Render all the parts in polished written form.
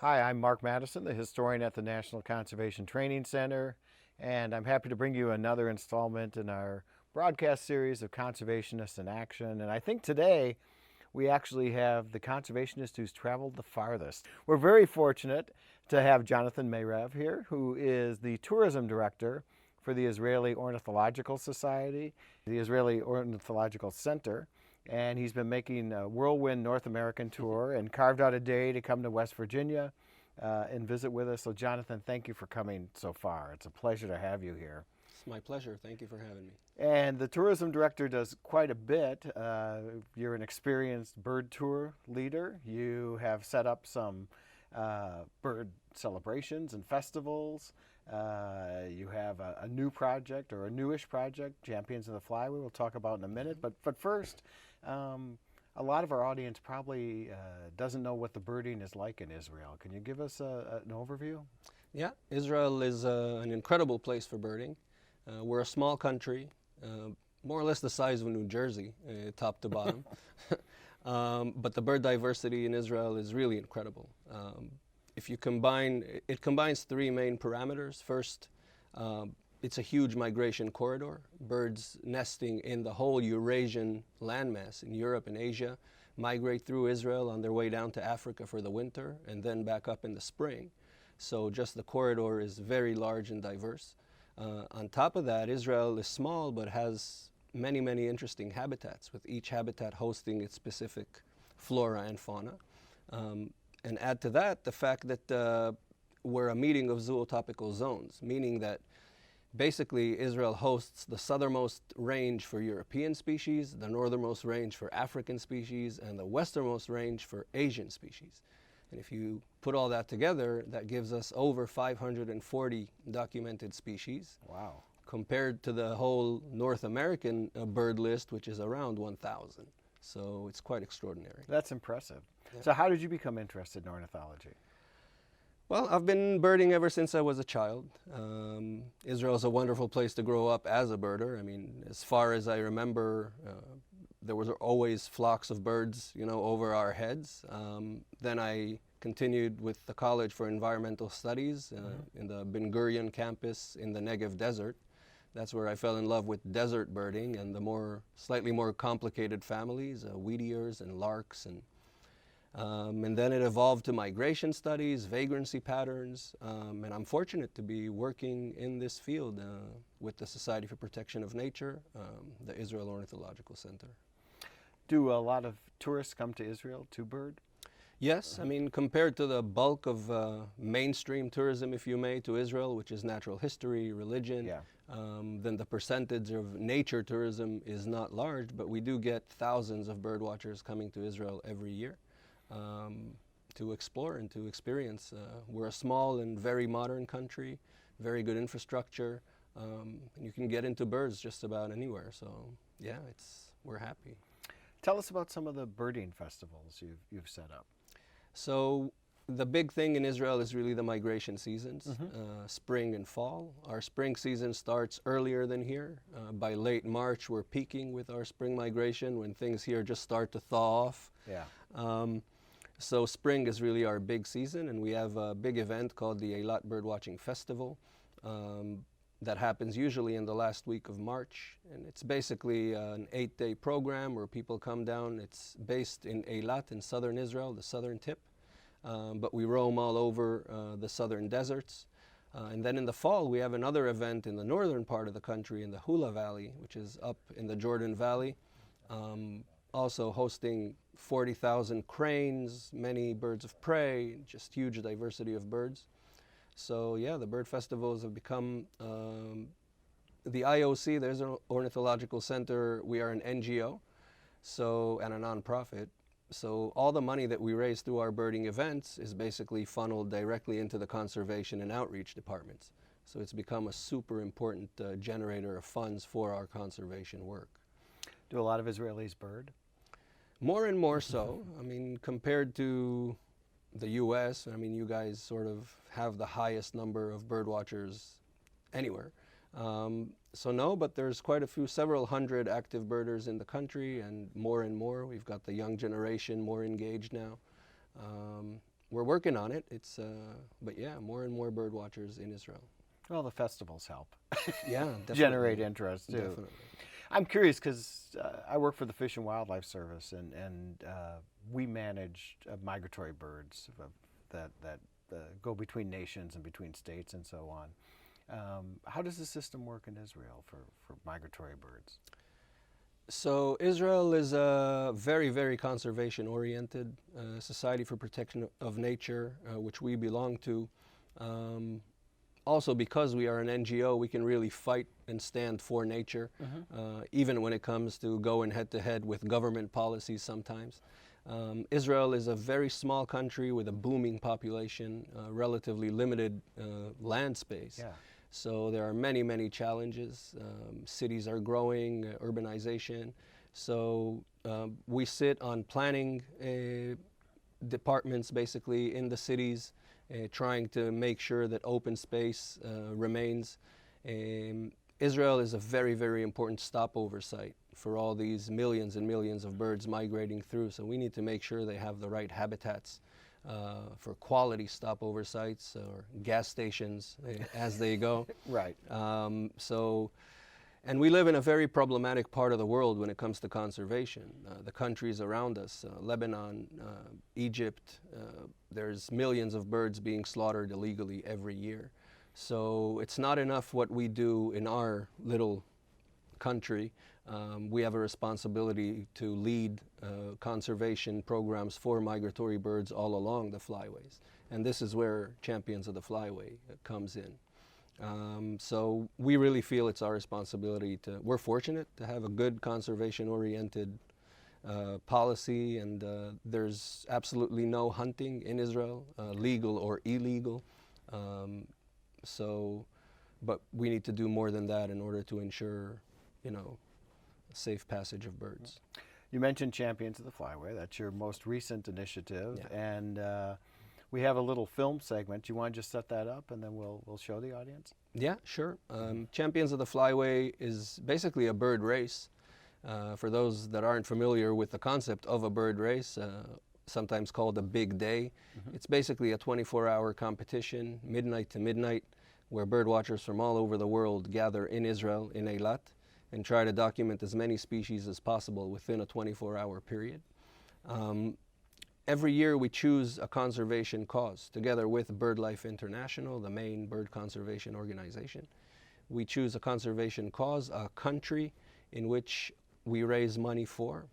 Hi, I'm Mark Madison, the historian at the National Conservation Training Center, and I'm happy to bring you another installment in our broadcast series of Conservationists in Action. And I think today we actually have the conservationist who's traveled the farthest. We're very fortunate to have Jonathan Meyrav here, who is the tourism director for the Israel Ornithological Society, the Israel Ornithological Center. And he's been making a whirlwind North American tour and carved out a day to come to West Virginia and visit with us. So Jonathan, thank you for coming so far. It's a pleasure to have you here. It's my pleasure. Thank you for having me. And the tourism director does quite a bit. You're an experienced bird tour leader. You have set up some bird celebrations and festivals. You have a new project, or a newish project, Champions of the Flyway, we'll talk about in a minute. But first, a lot of our audience probably doesn't know what the birding is like in Israel. Can you give us an overview? Yeah, Israel is an incredible place for birding. We're a small country, more or less the size of New Jersey, top to bottom. But the bird diversity in Israel is really incredible. If you combine, it combines three main parameters. First, it's a huge migration corridor. Birds nesting in the whole Eurasian landmass in Europe and Asia migrate through Israel on their way down to Africa for the winter and then back up in the spring. So just the corridor is very large and diverse. On top of that, Israel is small but has many, many interesting habitats, with each habitat hosting its specific flora and fauna. And add to that the fact that we're a meeting of zootopical zones, meaning that basically Israel hosts the southernmost range for European species, the northernmost range for African species, and the westernmost range for Asian species. And if you put all that together, that gives us over 540 documented species. Wow. Compared to the whole North American bird list, which is around 1,000. So it's quite extraordinary. That's impressive. Yeah. So how did you become interested in ornithology? Well, I've been birding ever since I was a child. Israel is a wonderful place to grow up as a birder. I mean, as far as I remember, there was always flocks of birds, over our heads. Then I continued with the College for Environmental Studies in the Ben Gurion campus in the Negev Desert. That's where I fell in love with desert birding and the slightly more complicated families, wheat ears and larks, and then it evolved to migration studies, vagrancy patterns, and I'm fortunate to be working in this field with the Society for Protection of Nature, the Israel Ornithological Center. Do a lot of tourists come to Israel to bird? Yes, I mean, compared to the bulk of mainstream tourism, if you may, to Israel, which is natural history, religion, then the percentage of nature tourism is not large, but we do get thousands of bird watchers coming to Israel every year to explore and to experience. We're a small and very modern country, very good infrastructure, and you can get into birds just about anywhere. So yeah, we're happy. Tell us about some of the birding festivals you've set up. So the big thing in Israel is really the migration seasons, spring and fall. Our spring season starts earlier than here. By late March, we're peaking with our spring migration when things here just start to thaw off. Yeah. So spring is really our big season, and we have a big event called the Eilat Birdwatching Festival that happens usually in the last week of March. And it's basically an 8-day program where people come down. It's based in Eilat in southern Israel, the southern tip. But we roam all over the southern deserts. And then in the fall, we have another event in the northern part of the country in the Hula Valley, which is up in the Jordan Valley, also hosting 40,000 cranes, many birds of prey, just huge diversity of birds. So yeah, the bird festivals have become the IOC, the Israel Ornithological Center. We are an NGO, and a nonprofit. So all the money that we raise through our birding events is basically funneled directly into the conservation and outreach departments. So it's become a super important generator of funds for our conservation work. Do a lot of Israelis bird? More and more so. I mean, compared to the US, I mean, you guys sort of have the highest number of bird watchers anywhere. So no, but there's quite a few, several hundred active birders in the country, and more. We've got the young generation more engaged now. we're working on it. But yeah, more and more bird watchers in Israel. Well, the festivals help. Yeah, definitely. Generate interest too. Definitely. I'm curious because I work for the Fish and Wildlife Service, and we manage migratory birds that go between nations and between states and so on. How does the system work in Israel for migratory birds? So Israel is a very, very conservation-oriented society for protection of nature, which we belong to. Also, because we are an NGO, we can really fight and stand for nature, even when it comes to going head-to-head with government policies sometimes. Israel is a very small country with a booming population, relatively limited land space. Yeah. So there are many, many challenges. Cities are growing, urbanization. So we sit on planning departments basically in the cities, trying to make sure that open space remains. Israel is a very, very important stopover site for all these millions and millions of birds migrating through. So we need to make sure they have the right habitats for quality stopover sites or gas stations as they go. Right. And we live in a very problematic part of the world when it comes to conservation. The countries around us, Lebanon, Egypt, there's millions of birds being slaughtered illegally every year. So it's not enough what we do in our little country. We have a responsibility to lead conservation programs for migratory birds all along the flyways. And this is where Champions of the Flyway comes in. So we really feel it's our responsibility we're fortunate to have a good conservation-oriented policy, and there's absolutely no hunting in Israel, legal or illegal. But we need to do more than that in order to ensure, safe passage of birds. You mentioned Champions of the Flyway. That's your most recent initiative, Yeah. and we have a little film segment. You want to just set that up, and then we'll show the audience? Yeah, sure. Champions of the Flyway is basically a bird race. For those that aren't familiar with the concept of a bird race, sometimes called a big day, it's basically a 24-hour competition, midnight to midnight, where bird watchers from all over the world gather in Israel, in Eilat, and try to document as many species as possible within a 24-hour period. Every year we choose a conservation cause together with BirdLife International, the main bird conservation organization. We choose a conservation cause, a country in which we raise money for.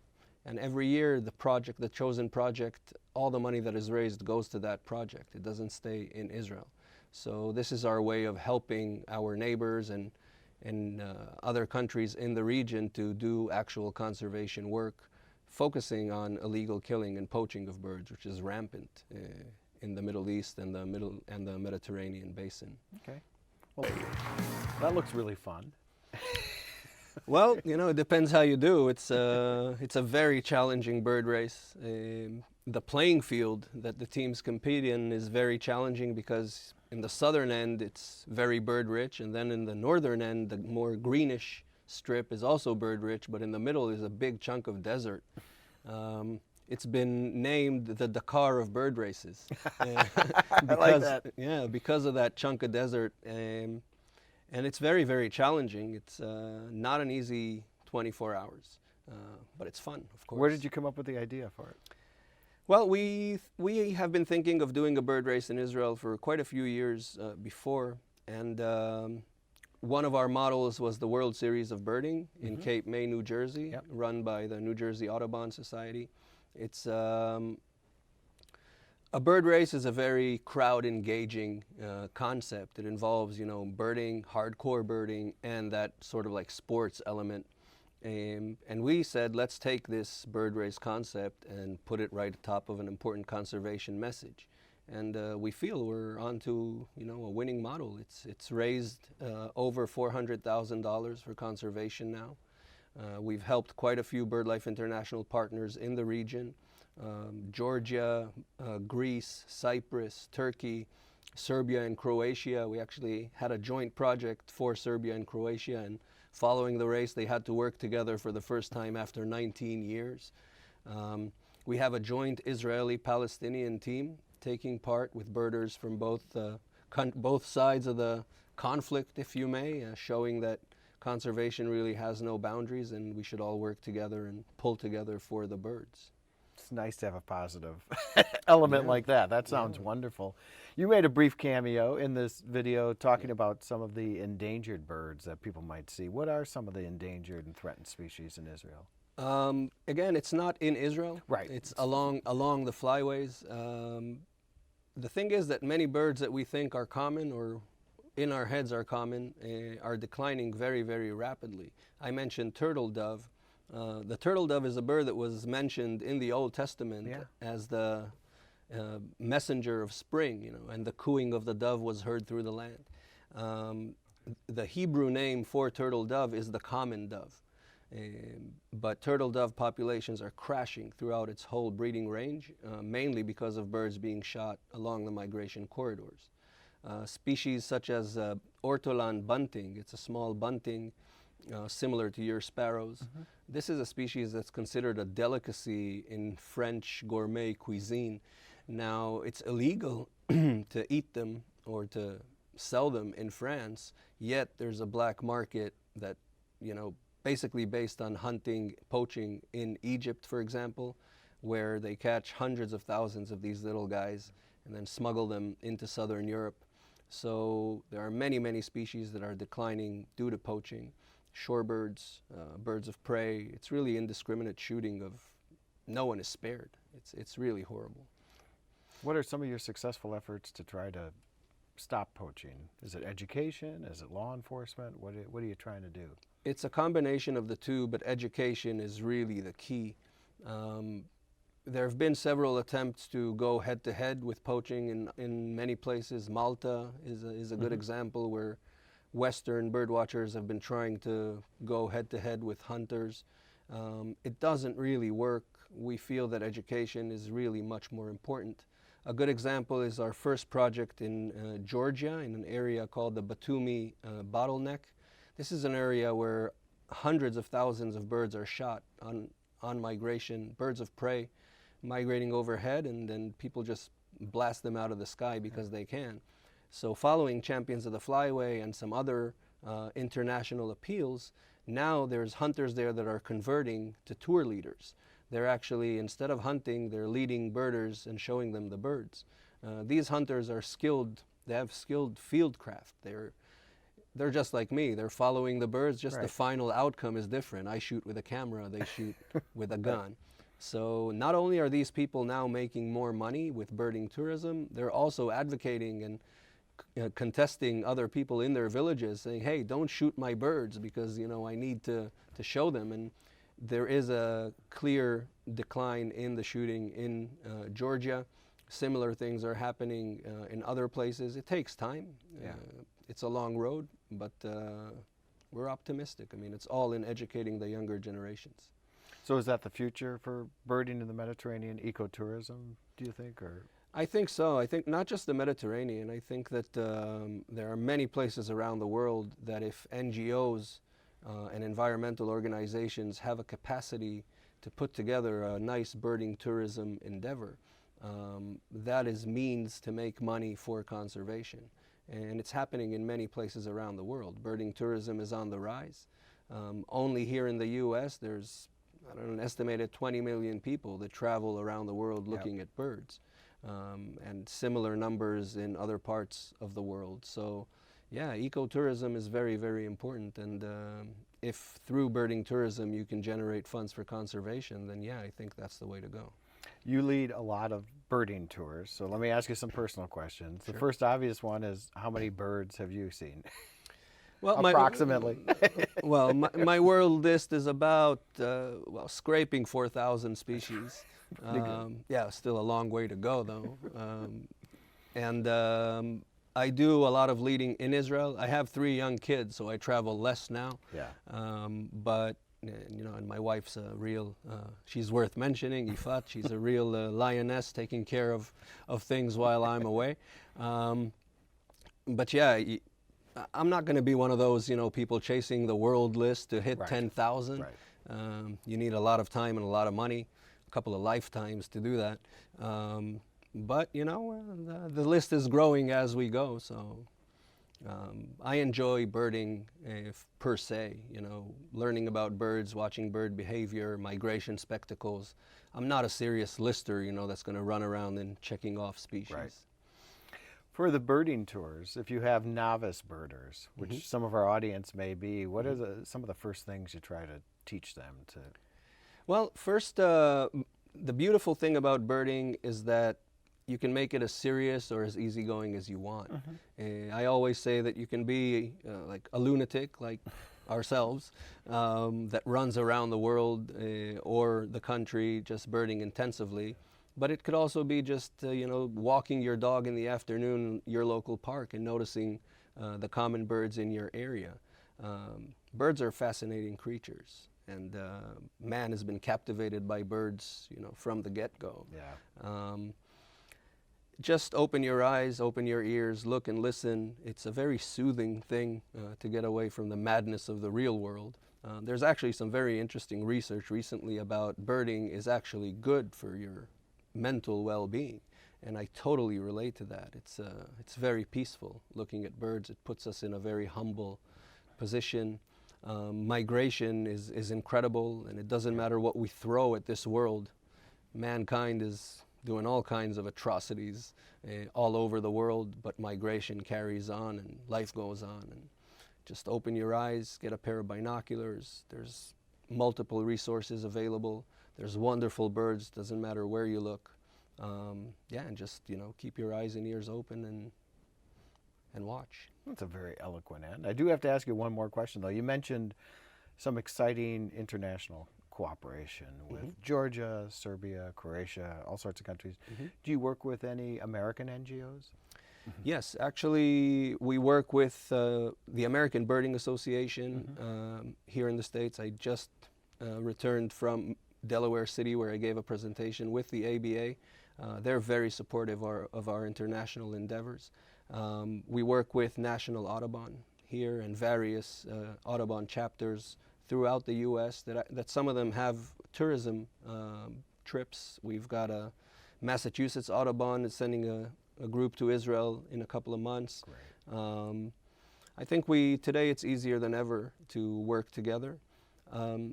And every year the chosen project, all the money that is raised goes to that project. It doesn't stay in Israel. So this is our way of helping our neighbors and other countries in the region to do actual conservation work, focusing on illegal killing and poaching of birds, which is rampant in the Middle East and the Mediterranean basin. Okay. Well, that looks really fun. Well, it depends how you do. It's a very challenging bird race. The playing field that the teams compete in is very challenging because in the southern end it's very bird rich, and then in the northern end the more greenish strip is also bird rich, but in the middle is a big chunk of desert. It's been named the Dakar of bird races. I like that. Yeah, because of that chunk of desert. And it's very, very challenging. It's not an easy 24 hours, but it's fun, of course. Where did you come up with the idea for it? Well, we have been thinking of doing a bird race in Israel for quite a few years before, and one of our models was the World Series of Birding in Cape May, New Jersey, run by the New Jersey Audubon Society. It's a bird race is a very crowd-engaging concept. It involves, birding, hardcore birding, and that sort of like sports element. And we said, let's take this bird race concept and put it right atop of an important conservation message. And we feel we're onto, a winning model. It's raised over $400,000 for conservation now. We've helped quite a few BirdLife International partners in the region. Georgia, Greece, Cyprus, Turkey, Serbia, and Croatia. We actually had a joint project for Serbia and Croatia, and following the race, they had to work together for the first time after 19 years. We have a joint Israeli-Palestinian team taking part with birders from both sides of the conflict, if you may, showing that conservation really has no boundaries and we should all work together and pull together for the birds. It's nice to have a positive element like that. That sounds wonderful. You made a brief cameo in this video talking about some of the endangered birds that people might see. What are some of the endangered and threatened species in Israel? Again, it's not in Israel. Right. It's along the flyways. The thing is that many birds that we think are common or in our heads are common are declining very, very rapidly. I mentioned turtle dove. The turtle dove is a bird that was mentioned in the Old Testament as the messenger of spring, and the cooing of the dove was heard through the land. The Hebrew name for turtle dove is the common dove. But turtle dove populations are crashing throughout its whole breeding range, mainly because of birds being shot along the migration corridors. Species such as Ortolan Bunting, it's a small bunting similar to your sparrows. This is a species that's considered a delicacy in French gourmet cuisine. Now, it's illegal to eat them or to sell them in France, yet there's a black market that, basically based on hunting, poaching in Egypt, for example, where they catch hundreds of thousands of these little guys and then smuggle them into southern Europe. So there are many, many species that are declining due to poaching. Shorebirds, birds of prey. It's really indiscriminate shooting of no one is spared. It's really horrible. What are some of your successful efforts to try to stop poaching? Is it education? Is it law enforcement? What are you trying to do? It's a combination of the two, but education is really the key. There have been several attempts to go head-to-head with poaching in many places. Malta is a good example where Western birdwatchers have been trying to go head-to-head with hunters. It doesn't really work. We feel that education is really much more important. A good example is our first project in Georgia, in an area called the Batumi Bottleneck. This is an area where hundreds of thousands of birds are shot on migration, birds of prey migrating overhead, and then people just blast them out of the sky because they can. So following Champions of the Flyway and some other international appeals, now there's hunters there that are converting to tour leaders. They're actually, instead of hunting, they're leading birders and showing them the birds. These hunters are skilled, they have skilled fieldcraft. They're just like me. They're following the birds, just the final outcome is different. I shoot with a camera, they shoot with a gun. So not only are these people now making more money with birding tourism, they're also advocating and contesting other people in their villages, saying, hey, don't shoot my birds because, I need to show them. And there is a clear decline in the shooting in Georgia. Similar things are happening in other places. It takes time. It's a long road, but we're optimistic. I mean, it's all in educating the younger generations. So is that the future for birding in the Mediterranean, ecotourism, do you think? Or I think so. I think not just the Mediterranean. I think that there are many places around the world that if NGOs and environmental organizations have a capacity to put together a nice birding tourism endeavor, that is means to make money for conservation. And it's happening in many places around the world. Birding tourism is on the rise. Only here in the U.S. there's an estimated 20 million people that travel around the world looking at birds, and similar numbers in other parts of the world. So yeah, ecotourism is very, very important, and if through birding tourism you can generate funds for conservation, then yeah, I think that's the way to go. You lead a lot of birding tours, so let me ask you some personal questions. Sure. The first obvious one is, how many birds have you seen? Well, approximately. My world list is about, scraping 4,000 species. Yeah, still a long way to go, though. I do a lot of leading in Israel. I have 3 young kids, so I travel less now. Yeah. But, and my wife's a real, she's worth mentioning, Ifat. She's a real lioness, taking care of things while I'm away. But yeah, I'm not going to be one of those, people chasing the world list to hit 10,000. Right. You need a lot of time and a lot of money, a couple of lifetimes to do that. But, you know, the list is growing as we go, so I enjoy birding per se, you know, learning about birds, watching bird behavior, migration spectacles. I'm not a serious lister, you know, that's going to run around and checking off species. Right. For the birding tours, if you have novice birders, which some of our audience may be, what are some of the first things you try to teach them to? Well, first, the beautiful thing about birding is that you can make it as serious or as easygoing as you want. I always say that you can be like a lunatic, like ourselves, that runs around the world or the country just birding intensively. But it could also be just, you know, walking your dog in the afternoon in your local park and noticing the common birds in your area. Birds are fascinating creatures, and man has been captivated by birds, you know, from the get-go. Yeah. Just open your eyes, open your ears, look and listen. It's a very soothing thing to get away from the madness of the real world. There's actually some very interesting research recently about birding is actually good for your mental well-being, and I totally relate to that. It's very peaceful looking at birds. It puts us in a very humble position. Migration is incredible, and it doesn't matter what we throw at this world. Mankind is doing all kinds of atrocities all over the world, but migration carries on and life goes on. And just open your eyes, get a pair of binoculars. There's multiple resources available. There's wonderful birds, doesn't matter where you look. Yeah, and just, you know, keep your eyes and ears open and watch. That's a very eloquent end. I do have to ask you one more question, though. You mentioned some exciting international cooperation with Georgia, Serbia, Croatia, all sorts of countries. Do you work with any American NGOs? Yes, actually, we work with the American Birding Association here in the States. I just returned from Delaware City, where I gave a presentation with the ABA. They're very supportive of our international endeavors. We work with National Audubon here and various Audubon chapters throughout the U.S. that some of them have tourism trips. We've got a Massachusetts Audubon is sending a group to Israel in a couple of months. I think today it's easier than ever to work together.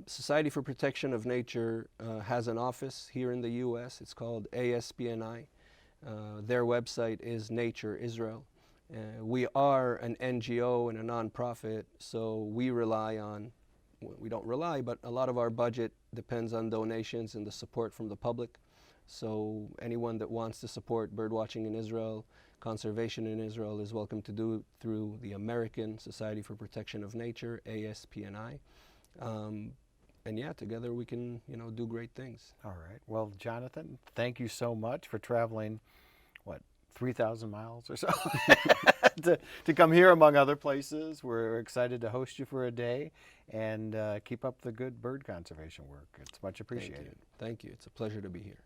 Society for Protection of Nature has an office here in the U.S. It's called ASPNI. Their website is Nature Israel. We are an NGO and a nonprofit, so we don't rely, but a lot of our budget depends on donations and the support from the public. So anyone that wants to support birdwatching in Israel, conservation in Israel, is welcome to do it through the American Society for Protection of Nature, ASPNI. And yeah, together we can, you know, do great things. All right. Well, Jonathan, thank you so much for traveling, 3,000 miles or so to come here, among other places. We're excited to host you for a day, and keep up the good bird conservation work. It's much appreciated. Thank you. It's a pleasure to be here.